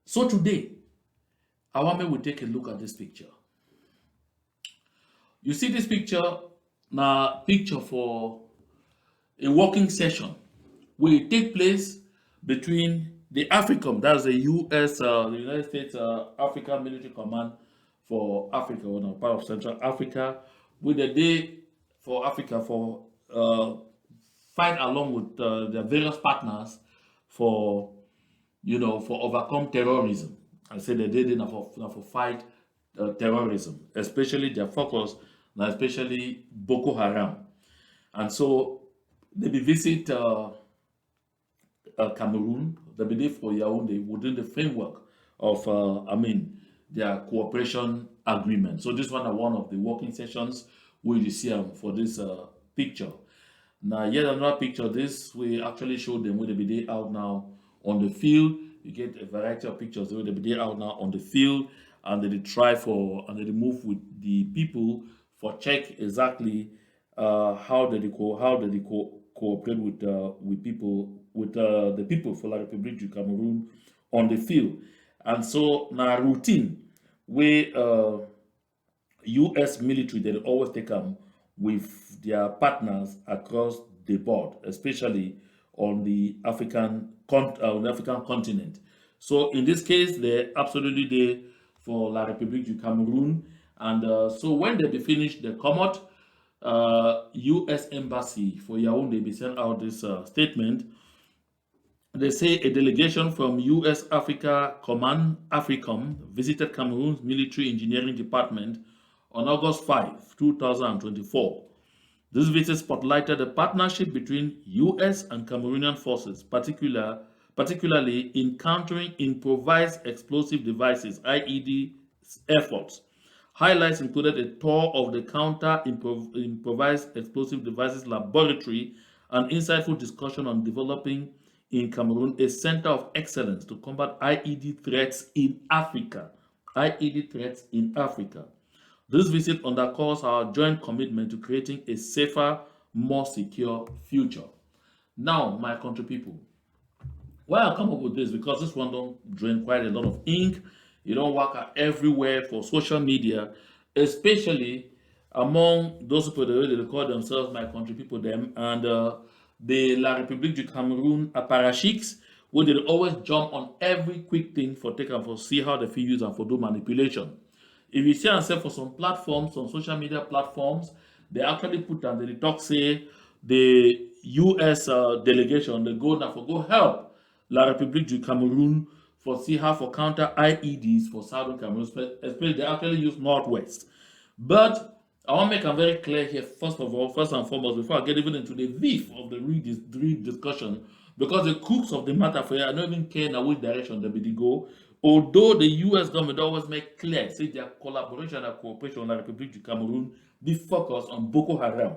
So today, Awame will take a look at this picture. You see this picture, now picture for a working session will take place between the Africom, that's the US, the United States African Military Command for Africa, part of Central Africa, with the day for Africa for fight along with their various partners for for overcome terrorism. I say they did enough for fight terrorism, especially their focus, now especially Boko Haram. And so they be visit Cameroon, they be there for Yaoundé within the framework of, their cooperation agreement. So this one are one of the working sessions where you see for this picture. Now, yet another picture, this we actually show them where they be there out now on the field. You get a variety of pictures where they be there out now on the field, and they try for and they move with the people for check exactly how they cooperate with people with the people for La République du Cameroon on the field. And so now routine where US military they always take them with their partners across the board, especially on the on the African continent. So in this case, they're absolutely there for La République du Cameroon. And so when they be finished, they come out. U.S. Embassy for Yaoundé be sent out this statement. They say a delegation from U.S. Africa Command Africom visited Cameroon's military engineering department on August 5, 2024. This visit spotlighted the partnership between U.S. and Cameroonian forces, particularly in countering improvised explosive devices (IED) efforts. Highlights included a tour of the improvised explosive devices laboratory and insightful discussion on developing in Cameroon a center of excellence to combat IED threats in Africa. IED threats in Africa. This visit underscores our joint commitment to creating a safer, more secure future. Now, my country people, why I come up with this, because this one don't drain quite a lot of ink. You don't work out everywhere for social media, especially among those people that they call themselves my country people, them, and the La République du Cameroon apparatchiks, where they always jump on every quick thing for take and for see how they feel use and for do manipulation. If you see yourself for some platforms, some social media platforms, they actually put and they talk say the US delegation, they go now for go help La République du Cameroon for see how for counter IEDs for Southern Cameroon, especially they actually use Northwest. But I want to make it very clear here, first of all, first and foremost, before I get even into the beef of the real discussion, because the crux of the matter for you, I don't even care in which direction they go. Although the US government always make clear, say their collaboration and cooperation with the Republic of Cameroon be focused on Boko Haram.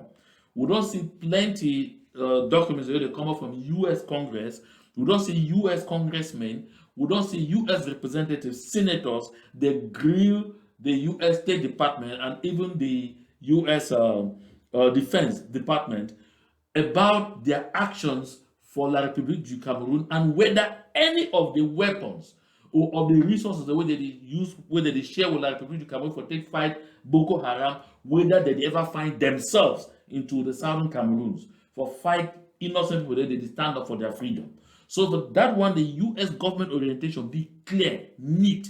We don't see plenty documents that come up from US Congress. We don't see US congressmen. We don't see US representatives, senators. They grill the US State Department and even the US Defense Department about their actions for La République du Cameroon and whether any of the weapons or of the resources the way they use, whether they share with La République du Cameroon for take fight Boko Haram, whether they ever find themselves into the southern Cameroons for fight innocent people that they stand up for their freedom. So for that one, the US government orientation be clear, neat.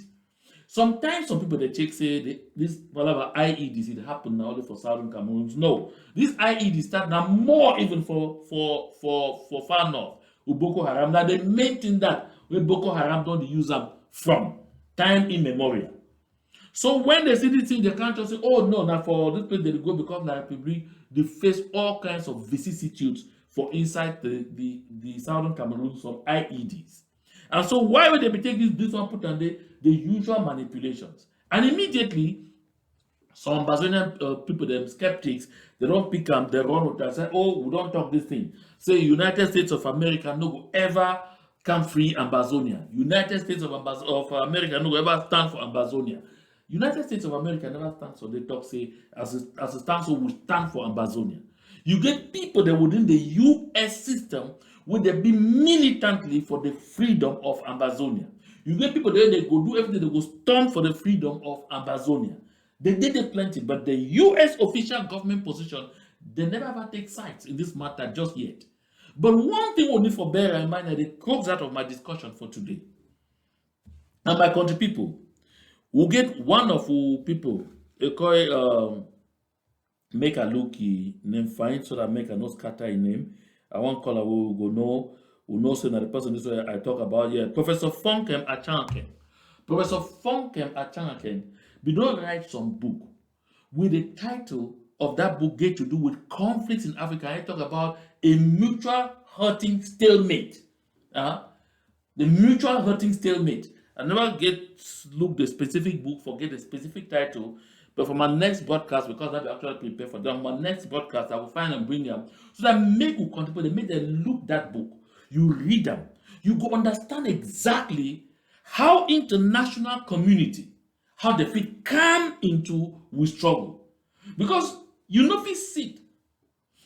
Sometimes some people they check say this whatever IEDs it happen now only for southern Cameroons. No, this IED start now more even for far north with Boko Haram. Now they maintain that where Boko Haram don't use them from time immemorial. So when they see this thing, they can't just say, oh no, now for this place they go because La République they face all kinds of vicissitudes for inside the southern Cameroon some IEDs. And so why would they be taking this one put on the usual manipulations? And immediately, some Ambazonian people, them skeptics, they don't pick up, they run with that, say, oh, we don't talk this thing. Say United States of America no go ever come free Ambazonia. United States of America no go ever stand for Ambazonia. United States of America never stands for, they talk, say, as a stand for, we stand for Ambazonia. You get people that within the US system will they be militantly for the freedom of Ambazonia. You get people there, they go do everything, they go storm for the freedom of Ambazonia. They did it plenty, but the US official government position, they never ever take sides in this matter just yet. But one thing we need for bear in mind, that the crux out of my discussion for today. And my country people, we'll get one of our people, they call it, make a look name fine so that make a no scatter in name. I won't call her, we go know, we know say that the person this way I talk about, yeah, Professor Funkem Achanken. Professor Funkem Achanken, we don't write some book with the title of that book get to do with conflicts in Africa. I talk about a mutual hurting stalemate. The mutual hurting stalemate. I never get look the specific book, forget the specific title, but for my next broadcast, because I actually prepare for them, my next broadcast I will find and bring them so that make you contemplate, make them look that book. You read them, you go understand exactly how international community, how they fit come into we struggle. Because you know fit sit,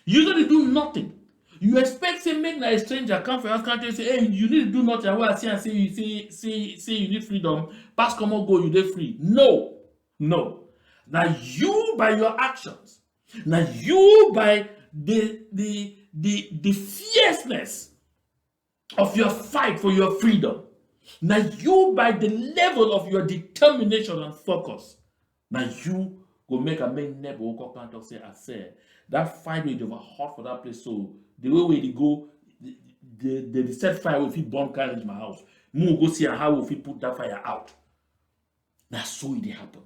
you know they do nothing. You expect say make a stranger come from your country and say, hey, you need to do nothing. I see and say you need freedom. Pass common go, you dey free. No, no. Now you by your actions, now you by the fierceness of your fight for your freedom, now you by the level of your determination and focus, now you go make a main never come talk say I say that fight will over hot for that place. So the way they go, the set fire will fit burn carriage my house. Mu go see how will fit put that fire out. That's so it happen.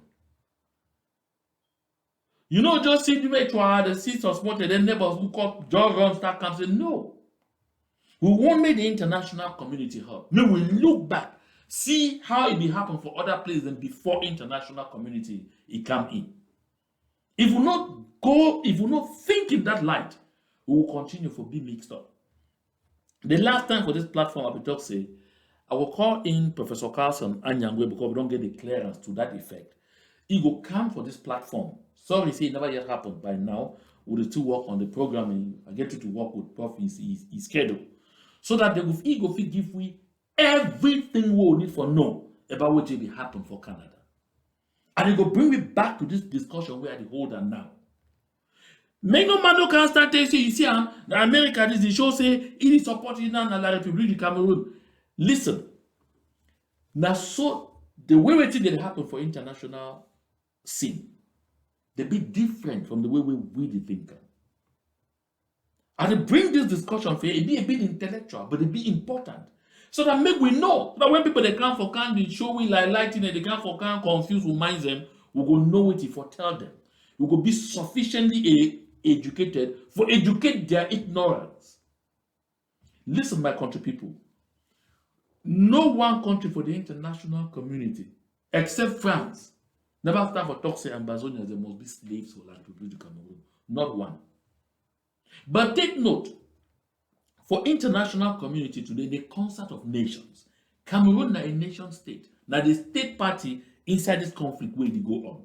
You know, just see the way the seats of smoke, then neighbors who call just run start come say no. We won't make the international community help. May we look back, see how it be happen for other places and before international community it come in. If we not go, if we not think in that light, we will continue for being mixed up. The last time for this platform, I will talk say, I will call in Professor Carlson Anyangwe because we don't get the clearance to that effect. He will come for this platform. Sorry, say it never yet happened by now. We will still work on the programming. I get you to work with Prof. His schedule. So that they will give we everything we need for know about what will happen for Canada. And it will bring me back to this discussion where the hold on now. Make no man can start saying, you see, the America, this show say, it is supporting now la Republic of Cameroon. Listen, now so the way it did happen for international scene, they be different from the way we think. And they bring this discussion for it be a bit intellectual, but it be important. So that make we know that when people they come for can they show we like lighting and they come for can confuse who minds them, we go know what if tell them. We go be sufficiently educated for educate their ignorance. Listen, my country people. No one country for the international community, except France, never start for talk say Ambazonia there must be slaves for the Republic of Cameroon. Not one. But take note, for international community today, the concert of nations. Cameroon is a nation state. Now the state party inside this conflict where they go on.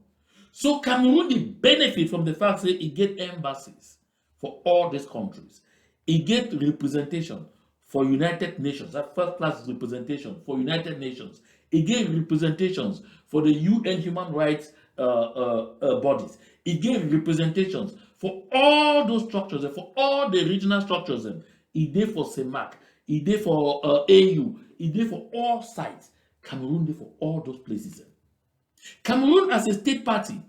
So Cameroon they benefit from the fact that it get embassies for all these countries. It get representation for United Nations, that first class representation for United Nations. It gave representations for the UN human rights bodies. It gave representations for all those structures and for all the regional structures. It did for CEMAC, it did for AU, it did for all sites. Cameroon did for all those places. Cameroon as a state party,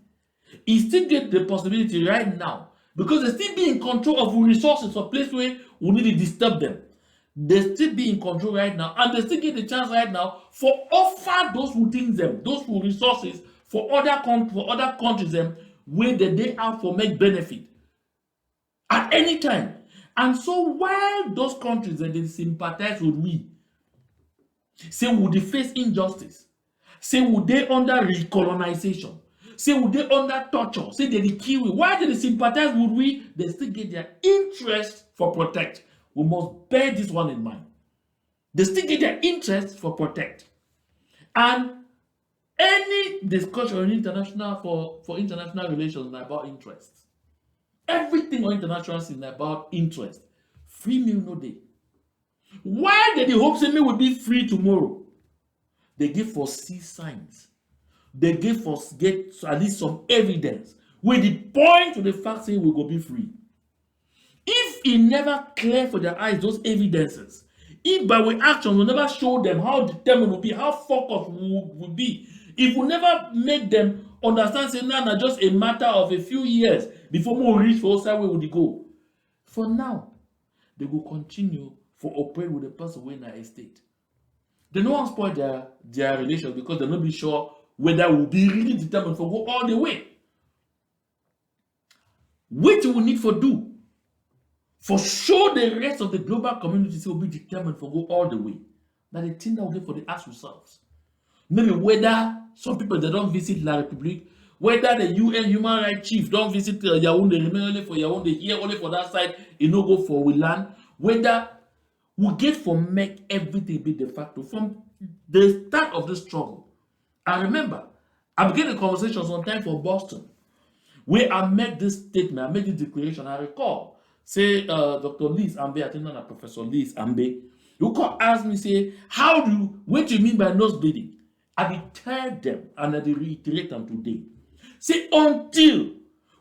it still get the possibility right now because they still be in control of resources for places where we need to disturb them. They still be in control right now and they still get the chance right now for offer those who think them, those who resources for other countries where they out for make benefit at any time. And so while those countries they sympathize with we, say would they face injustice, say would they under recolonization, say would they under torture, say they kill we, why they sympathize with we, they still get their interest for protect. We must bear this one in mind. They still get their interest for protect. And any discussion on international for international relations is about interest. Everything on international is about interest. Free meal no day. Why did they hope say me will be free tomorrow? They give for see signs. They give for get at least some evidence. With the point to the fact say we go be free. If it never clear for their eyes those evidences, if by way action we never show them how determined will be, how focused will be, if we never make them understand say now na just a matter of a few years before we reach for outside where we go. For now, they will continue for operate with the person wey na estate. They no wan spoil their relation because they no be sure whether we'll be really determined for go all the way. Which we need for do for show the rest of the global community say will be determined for go all the way. Now the thing that we get for the ask ourselves. Maybe whether some people they don't visit La République, whether the UN human rights chief don't visit Yaoundé, remain only for Yaoundé, here only for that side, you no go for we land, whether we get for make everything be de facto from the start of the struggle. I remember, I began a conversation sometime for Boston, where I made this statement, I made this declaration. I recall, say, Dr. Liz Ambe, I think not Professor Liz Ambe, you could ask me, say, what do you mean by nose bleeding? I will tell them, and I will reiterate them today. Say, until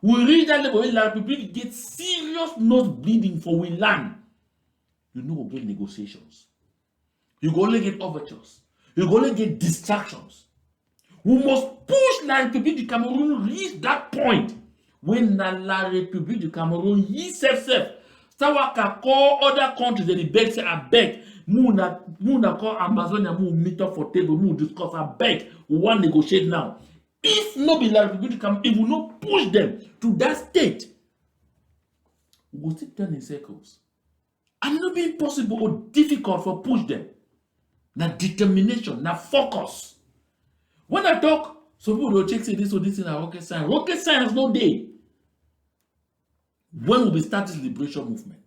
we reach that level where La République get serious nose bleeding for we land, you know we'll get negotiations. You go only get overtures. You go only get distractions. We must push La République du Cameroon reach that point when La République du Cameroon itself start call other countries that they beg say I beg. Muna call Ambazonia, mu meet up for table, mu discuss, I beg. We want to negotiate now. If no be La République du Cameroon, if we not push them to that state, we will still turn in circles. And it will be impossible or difficult for push them. Na determination, na focus. When I talk, some people will check say this or this in a rocket science. Rocket science no day. When we be start this liberation movement,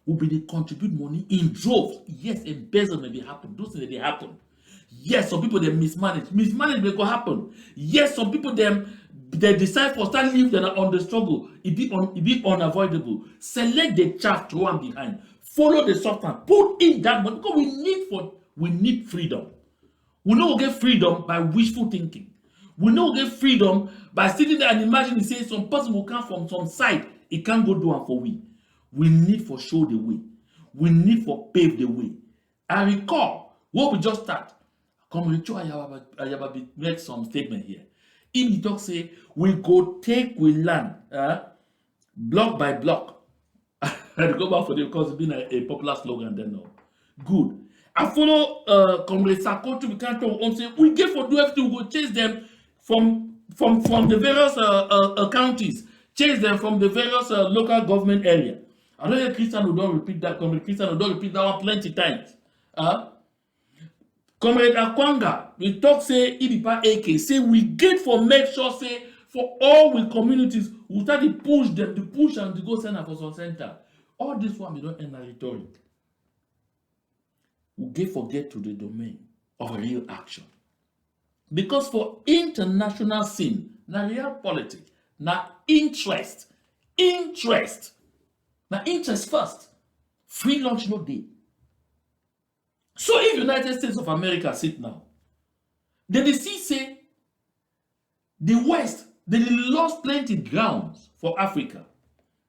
we be they contribute money in droves. Yes, embezzlement may happen. Those things they happen. Yes, some people they mismanage. Mismanage may go happen. Yes, some people they decide for start live them on the struggle. It be unavoidable. Select the chaff, throw them behind. Follow the substance. Put in that money because we need freedom. We know we get freedom by wishful thinking. We know we get freedom by sitting there and imagining say some person will come from some side. It can't go do it for we. We need for show the way. We need for pave the way. I recall what we just start. Come Ayaba make some statement here. In the talk say we go take we land block by block. I go back for them because it's been a popular slogan then now. Good. I follow Comrade Sako to we can't talk on say we get for do everything, we go chase them from the various counties, chase them from the various local government area. I don't hear Christian who don't repeat that, Comrade Christian who don't repeat that one plenty times. Comrade Akwanga, we talk say Ibipa AK, say we get for make sure say for all we communities, we start to push them, to push and to go center for some center. All this one we don't end rhetoric. We get to the domain of real action. Because for international scene, na real politics, na interest first. Free lunch no day. So if United States of America sit now, they see say the West, they lost plenty grounds for Africa.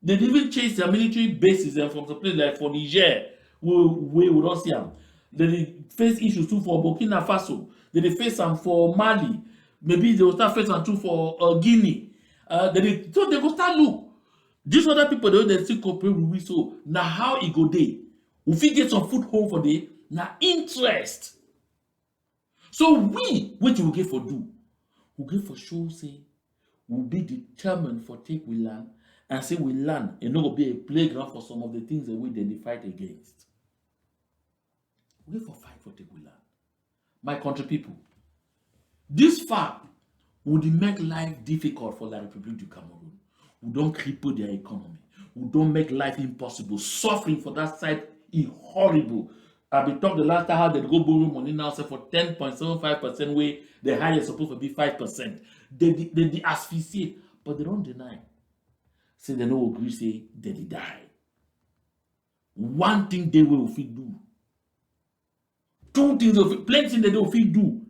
They even chase their military bases and from some place like for Niger, we don't see them. They face issues too for Burkina Faso. They face them for Mali. Maybe they will start facing them too for Guinea. So they go start look. These other people they still cooperate with we. So now how it go day? If we get some foothold for day, now interest. So what will get for do? We get for show say we'll be determined for take we land and say we land and not be a playground for some of the things that we then fight against. We get for fight for take we land. My country people, this far would make life difficult for La République du Cameroon. We don't cripple their economy. We don't make life impossible. Suffering for that side is horrible. I've been talking the last time how they go borrow money now, say for 10.75% where the highest supposed to be 5%. They asphyxiate, but they don't deny. Say they no agree, say they die. One thing they will fit do. Two things, plenty they don't fit do.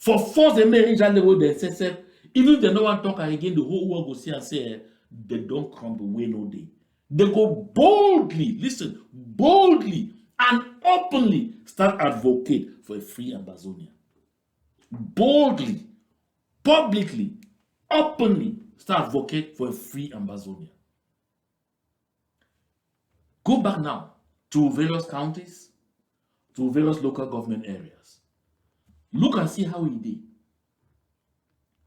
For force they may reach that level, they say, even if they no one talk again, the whole world go see and say, they don't crumble way no day. They go boldly, listen, boldly and openly start advocate for a free Ambazonia. Boldly, publicly, openly start advocate for a free Ambazonia. Go back now to various counties, to various local government areas. Look and see how it did.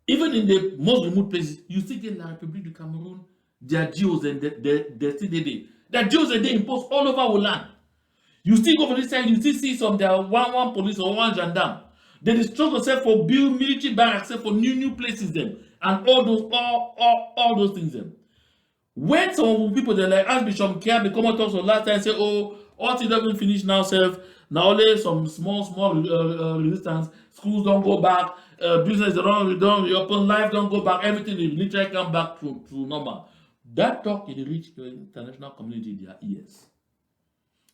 Even in the most remote places, you still get La République du Cameroon, their geos and they still there. Their geos and they impose all over our land. You still go for this side, you still see some there one police or one gendarme. They destroy themselves for build military barracks for new places them and all those things them. When some people they like Archbishop Kia they come out also last time say, oh, all things doesn't finish now self. Now only some small resistance. Schools don't go back. Business don't reopen. Life don't go back. Everything is literally come back to normal. That talk it reach the international community their ears.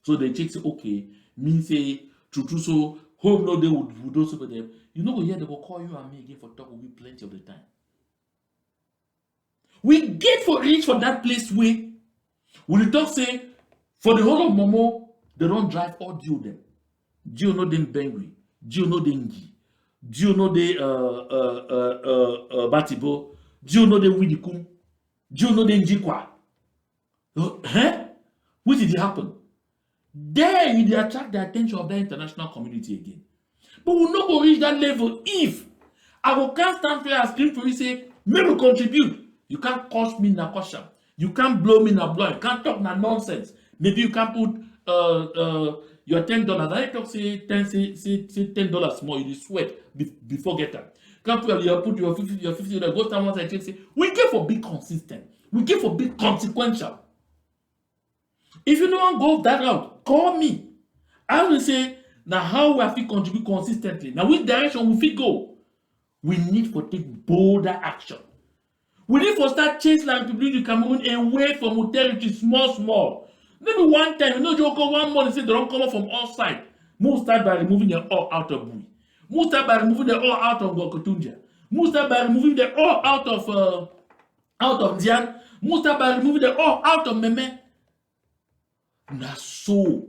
So they check say okay, me say true so home no they would also for them. You know here they will call you and me again for talk will be plenty of the time. We get for reach for that place where we talk say for the whole of Momo they don't drive all Dio them. Dio no them Bengui, Dio no them Ngi, Dio no de Batibo, Dio no de Widikum, Dio no de Njikwa. Huh? What did it happen? There they attract the attention of the international community again. But we'll not go reach that level if I will can't stand here and scream for you say, may we contribute. You can't cost me na caution. You can't blow me na blow. You can't talk na nonsense. Maybe you can put your $10. I talk say $10 more. You sweat before get that. Can't put your $50. Go down once and say we get for big consistent. We get for big consequential. If you don't go that route, call me. I will say now how we have to contribute consistently. Now which direction we fit go? We need to take bolder action. We need to start chasing like to bring the Cameroon away from our territory small. Maybe one time, you know, you go 1 month and say they don't come up from all sides. Move start by removing the ore out of Bui. Move start by removing the ore out of Gokotunja. Move start by removing the ore out of Dian. Move start by removing the ore out of Meme. Now so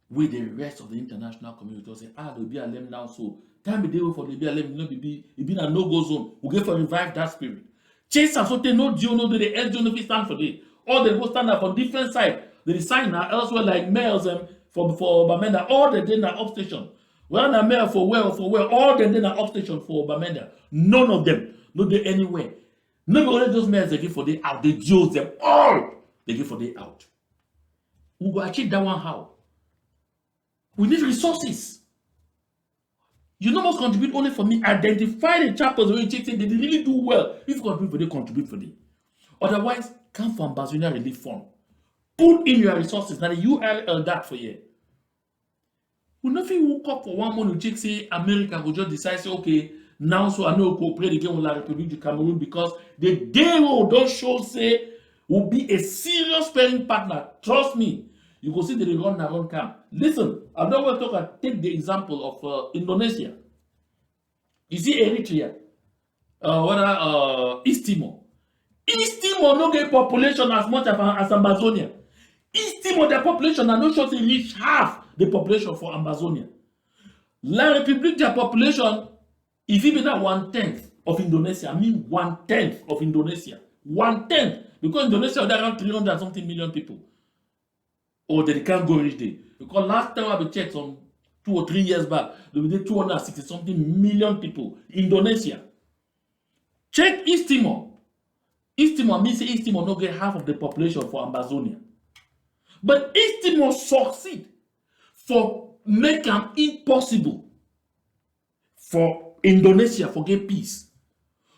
with the rest of the international community will say, they'll be a lem now so time be day for the BLM, no be a no-go zone. We get for revive that spirit. Chase and so they no Dio no the LGO no stand for it. All they go stand up on different side. They sign now elsewhere like males for Bamenda. All the day na upstation. Well na mail for where all the day na upstation for Bamenda. None of them no they anywhere. Not only those males they give for the out. They Dios them all. They give for the out. We go achieve that one how? We need resources. You know must contribute only for me. Identify the chapters where you check say they really do well. If you contribute for them, contribute for them. Otherwise, come from Ambazonia Relief Fund. Put in your resources. Now the URL that for you. We nothing woke up for 1 month to check say America will just decide say okay now so I know cooperate again with La République du Cameroon because the day we don't show say will be a serious sparring partner. Trust me. You go see the run around camp. Listen, I'm not going to talk and take the example of Indonesia. You see Eritrea, East Timor. East Timor no get population as much as Ambazonia. East Timor, the population are not sure to reach half the population for Ambazonia. La République, their population, if it be that 1/10 of Indonesia, I mean 1/10 of Indonesia. 1/10. Because Indonesia there around 300 and something million people. Or they can't go reach there. Because last time I checked some 2 or 3 years back, there were 260 something million people. Indonesia. Check East Timor. East Timor means East Timor not get half of the population for Ambazonia. But East Timor succeed for make them impossible for Indonesia for get peace.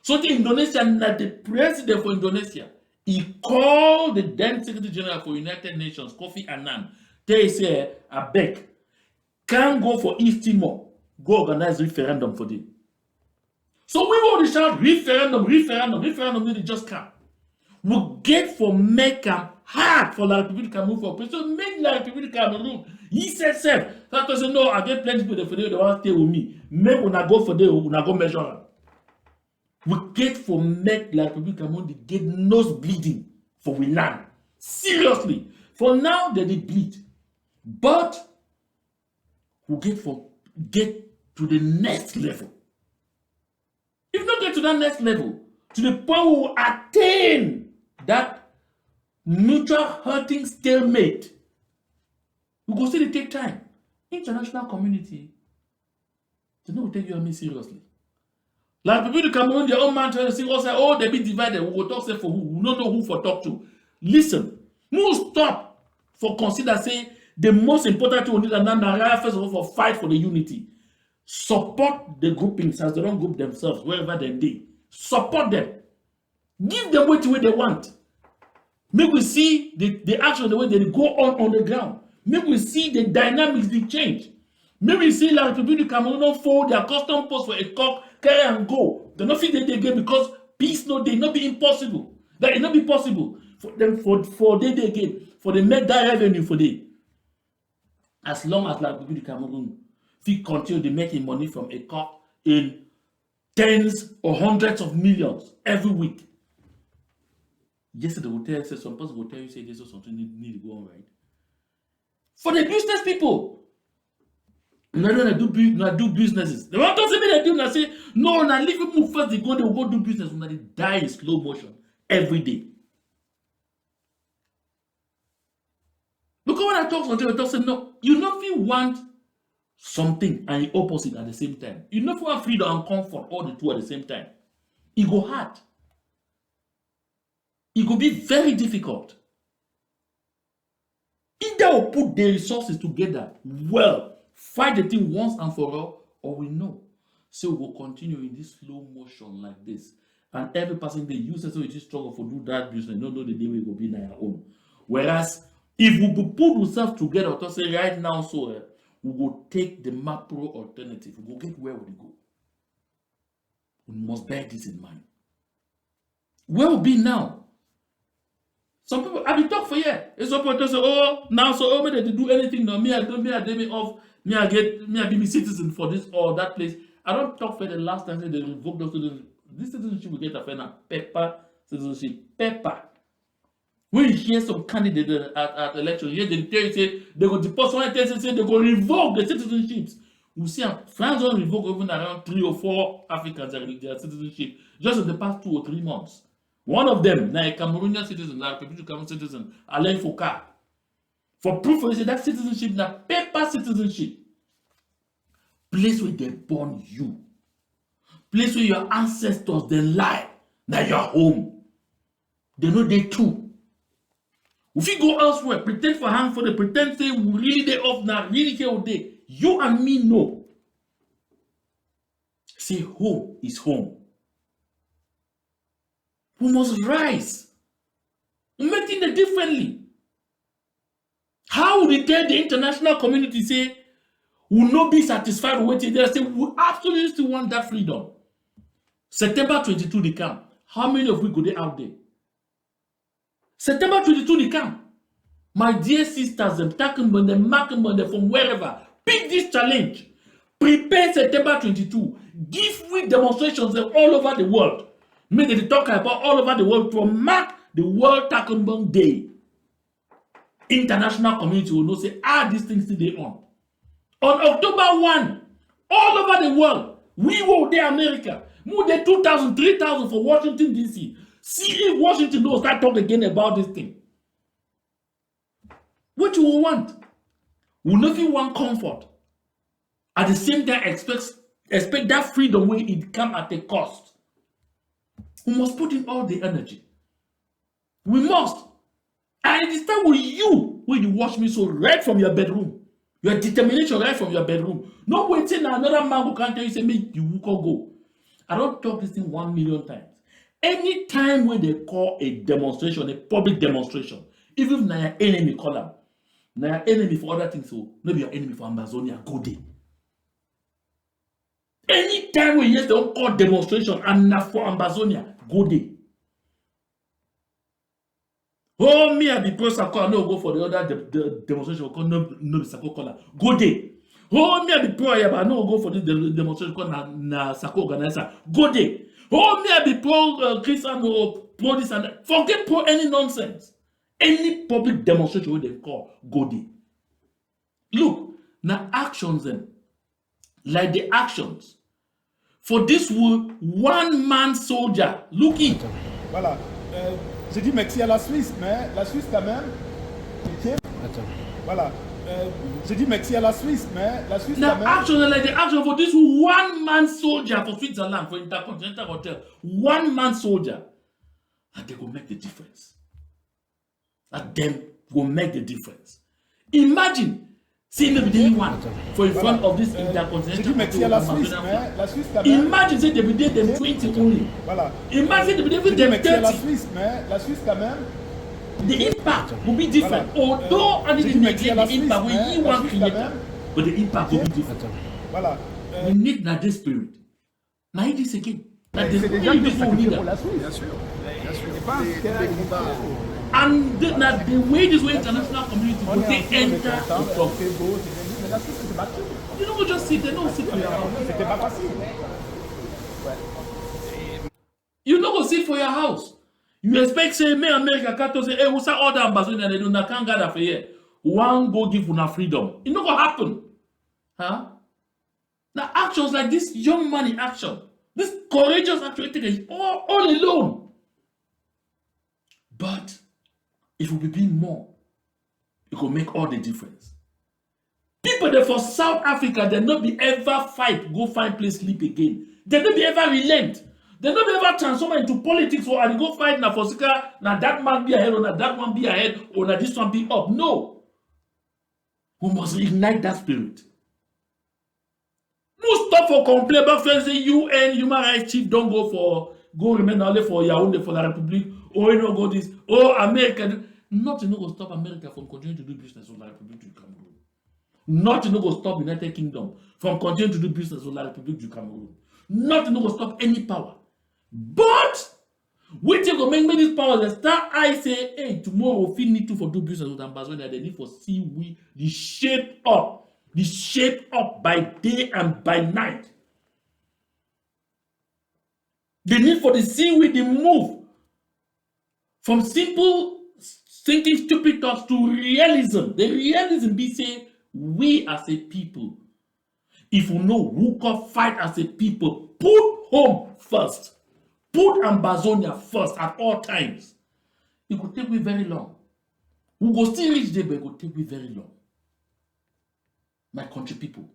So the Indonesian, the president for Indonesia, he called the then Secretary General for United Nations, Kofi Annan. They say, I beg, can't go for East Timor, go organize referendum for them. So we want to shout referendum, they just can't. We get for make them hard for La République Cameroon for so make La République Cameroon He said, "Sir, that person no, I get plenty people for they want to stay with me. Make una go for there, una go measure am." We get for make like Republic Cameroon, they get nose bleeding for we land. Seriously. For now, they did bleed. But we get to the next level. If not get to that next level, to the point we will attain that mutual hurting stalemate, we go still take time. International community, they don't take you and me seriously. Like people in Cameroon, their own man trying to say, "Oh, they be divided. We will talk say for who? We don't know who for talk to." Listen, move stop for consider say the most important thing we need and first of all for fight for the unity. Support the groupings as they don't group themselves wherever they be. Support them. Give them what they want. Make we see the action the way they go on the ground. Make we see the dynamics they change. Make we see like people in Cameroon don't fold their custom post for a cock, carry and go. They not fit they again because peace no they not be impossible. That it not be possible for them for they again for they make that revenue for they. As long as like people in Cameroon fit continue to making money from a cock in tens or hundreds of millions every week. Yesterday will tell you, say some person will tell you say this or something need to go on right. For the business people, no, do businesses. They want to say me they do not say no, now leave people first. They will go do business. When they die in slow motion every day. Look at when I talk something, I talk say no, you not feel want something and the opposite at the same time. You not want freedom and comfort all the two at the same time. It go hard. It will be very difficult. Either we put the resources together well, fight the thing once and for all, or we know. So we'll continue in this slow motion like this. And every person they use it so it is struggle for do that business. No, the day we will be in our own. Whereas if we put ourselves together to say right now, so we will take the macro alternative. We will get where we go. We must bear this in mind. Where will be now? Some people, I be talk for you. It's some people say, "Oh, now so oh, me they do anything now. Me I me off. Me I be me citizen for this or that place." I don't talk for the last time they revoke those citizenship. This citizenship will get a fair paper citizenship paper. When you hear some candidate at election, you hear they tell you say they go depose one test say they go revoke the citizenships. We see France don't revoke even around 3 or 4 Africans their citizenship just in the past 2 or 3 months. One of them, now a Cameroonian citizen, like a Cameroon citizen, Alain Foucault. For proof, you say that citizenship, na paper citizenship. Place where they born you. Place where your ancestors they lie. Now your home. They know they too. If you go elsewhere, pretend for hand for the pretend say we really they off now, really here all day. You and me know. Say home is home. We must rise. We're making it differently. How would the international community say we will not be satisfied with it? They say we absolutely still want that freedom. September 22 they come. How many of we go there out there? September 22 they come. My dear sisters, them Takumban, them Makumban, from wherever, pick this challenge. Prepare September 22. Give we demonstrations all over the world. Make they talk about all over the world to mark the World Takumban Day. International community will know say, these things today on. On October 1, all over the world, we will there America. More than 2,000, 3,000 for Washington, D.C. See if Washington will start talking again about this thing. What you will want? We not even want comfort. At the same time, expect that freedom when it come at a cost. We must put in all the energy. We must. And it is time with you when you watch me so right from your bedroom. Your determination right from your bedroom. No waiting another man who can't tell you say make you go. I don't talk this thing 1 million times. Anytime when they call a demonstration, a public demonstration, even if your enemy call them, now your enemy for other things, so maybe your enemy for Ambazonia, go there. Anytime when you don't call demonstration and not for Ambazonia, go there. Oh, me, I be pro Sako, I no go for the other demonstration, no be Sako color. Go there. Oh, me, I be pro, but I no go for this demonstration, na Sako organizer. Go there. Oh, me, I be pro Christian or pro this and that. Forget pro any nonsense. Any public demonstration wey dem call, go there. Look, now actions them, like the actions for this one-man soldier. Look it. Voilà. J'ai dit merci à la Suisse, mais la Suisse quand même. Attends. Voilà. J'ai dit merci à la Suisse, mais la Suisse now quand même. action like the action for this one-man soldier for Switzerland, for Intercontinental Hotel. One-man soldier. And they will make the difference. And them will make the difference. Imagine seeing the beginning one for in front of this Intercontinental Hotel. Imagine say they be there them 20 only. Voilà. Imagine they be there them 30. La Suisse, mais la Suisse quand même. The impact will be different. Although I didn't neglect the impact when you want to create, but the impact will be different. Voilà. We need that this spirit. Now it is again. That the spirit is what we need. Bien sûr. Bien sûr. And the way this way international community will they enter the talk. You don't just sit there, don't sit for your house. You don't go sit for your house. You expect say me America can't say, hey, what's all the Ambazonia they do not can't gather for here. One go give una freedom. It not gonna happen. Huh? Now actions like this young man in action, this courageous action is all alone. But if we be more, it will make all the difference. People that for South Africa, they not be ever fight, go find place sleep again. They not be ever relent. They not be ever transform into politics or and go fight na Fosika, na that man be ahead, or na that one be ahead, or na this one be up. No. We must ignite that spirit. No stop for complain about say UN, human rights chief don't go remain only for Yaoundé for the Republic, or you know go this, or America. Nothing will stop America from continuing to do business with the Republic du Cameroon. Nothing will stop United Kingdom from continuing to do business with the Republic du Cameroon. Nothing will stop any power. But we take to make these powers and start I say, hey, tomorrow we need to for do business with Ambazonia. They need for see we the shape up by day and by night. They need for the see we the move from simple thinking stupid thoughts to realism. The realism be say we as a people, if we know who can fight as a people, put home first. Put Ambazonia first at all times. It could take me very long. We go still reach there, but it could take me very long. My country people.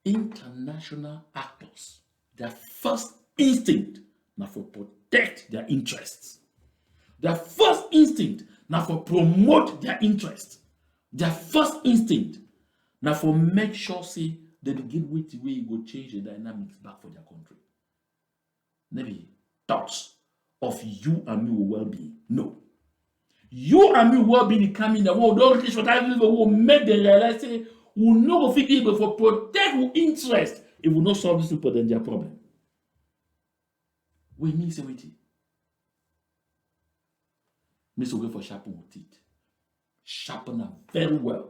International actors, their first instinct now for protect their interests. Their first instinct now for promote their interests. Their first instinct now for make sure say they begin with the way you go change the dynamics back for their country. Maybe thoughts of you and me well-being. No. You and me well-being coming the world don't reach for that will make them realize say we no fit able for protect our interest if we not solve this people then their problem. We mean say wait. Miss go for sharpen our teeth. Sharpen them very well.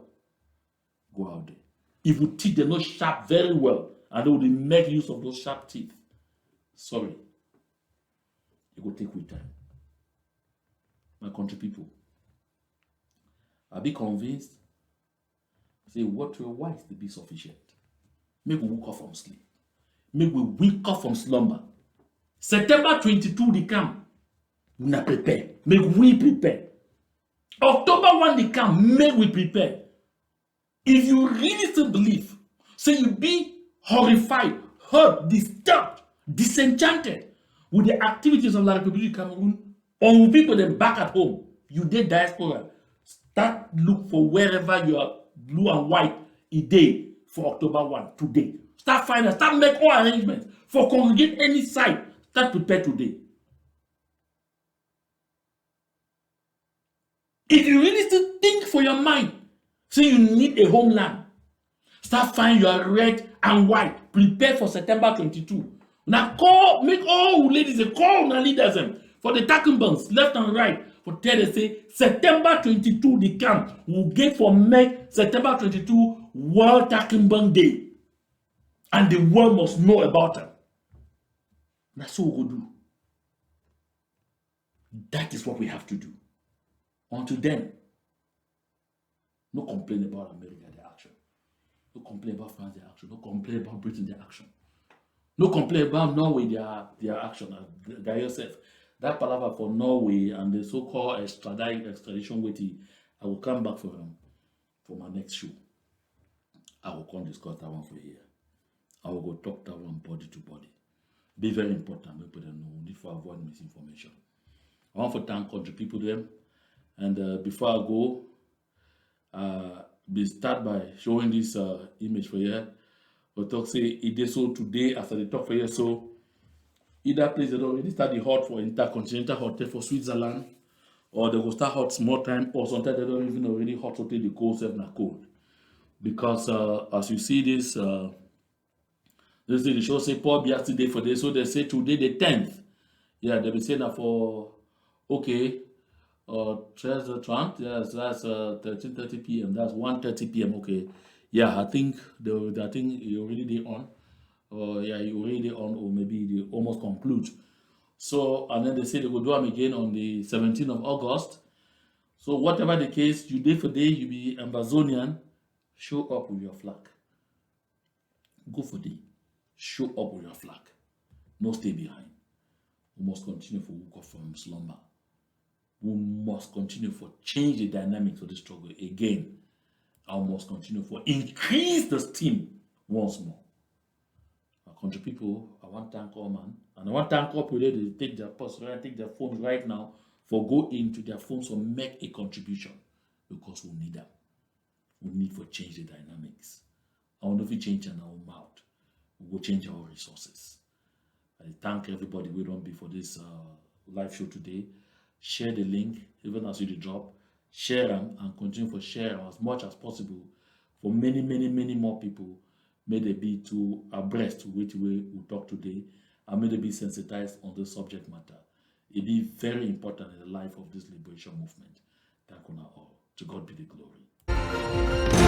Go out there. If we teeth them not sharp very well, and they will make use of those sharp teeth. Sorry. It will take with time. My country people. I'll be convinced. Say what we're wise to be sufficient. Make we wake up from sleep. Make we wake up from slumber. September 22 they come. We not prepare. Make we prepare. October 1 they come. Make we prepare. If you really still believe, say you be horrified, hurt, disturbed, disenchanted with the activities of the Republic of Cameroon, or with people then back at home, you did diaspora, start look for wherever you are blue and white a day for October 1 today. Start finding, start make all arrangements for congregate any site. Start prepare today. If you really still think for your mind, say you need a homeland, start finding your red and white. Prepare for September 22. Now call, make all ladies, call the leaders them For the talking banks, left and right, for tell they say September 22, the camp will get for make September 22 World Talking Bank Day. And the world must know about them. That's what we will do. That is what we have to do. Until then, no complain about America, their action. No complain about France, their action. No complain about Britain, their action. No complain about Norway, their action. Guy yourself. That palaver for Norway and the so-called extradition waiting, I will come back for my next show. I will come discuss that one for here. I will go talk that one body to body. Be very important. We put them know. We need to avoid misinformation. I want to thank country people them. And before I go, we start by showing this image for you. But talk say it is so today after the talk for you. So either place they already start the hot for intercontinental hotel for Switzerland, or they will start hot small time, or sometimes they don't even already hot hotel the cold self na cold. Because as you see this this day the show say Paul yesterday for this, so they say today the 10th. Yeah, they be saying that for okay. 13:30, yes, that's 13:30 p.m. That's 1:30 p.m. Okay, yeah, I think you already on, or yeah, you already on, or maybe they almost conclude. So and then they say they will do them again on the 17th of August. So whatever the case, you day for day, you be Ambazonian, show up with your flag. Go for day, show up with your flag. No stay behind. We must continue for walk off from slumber. We must continue for change the dynamics of the struggle again. And we must continue for increase the steam once more. Our country people, I want to thank all man. And I want to thank all people that take their post, take their phones right now for go into their phones or make a contribution. Because we need them. We need for change the dynamics. And if we change in our mouth, we will change our resources. I thank everybody we don't be for this live show today. Share the link, even as you drop. Share them and continue for share as much as possible for many, many, many more people. May they be to abreast with the way we talk today, and may they be sensitized on the subject matter. It be very important in the life of this liberation movement. Thank you all. To God be the glory.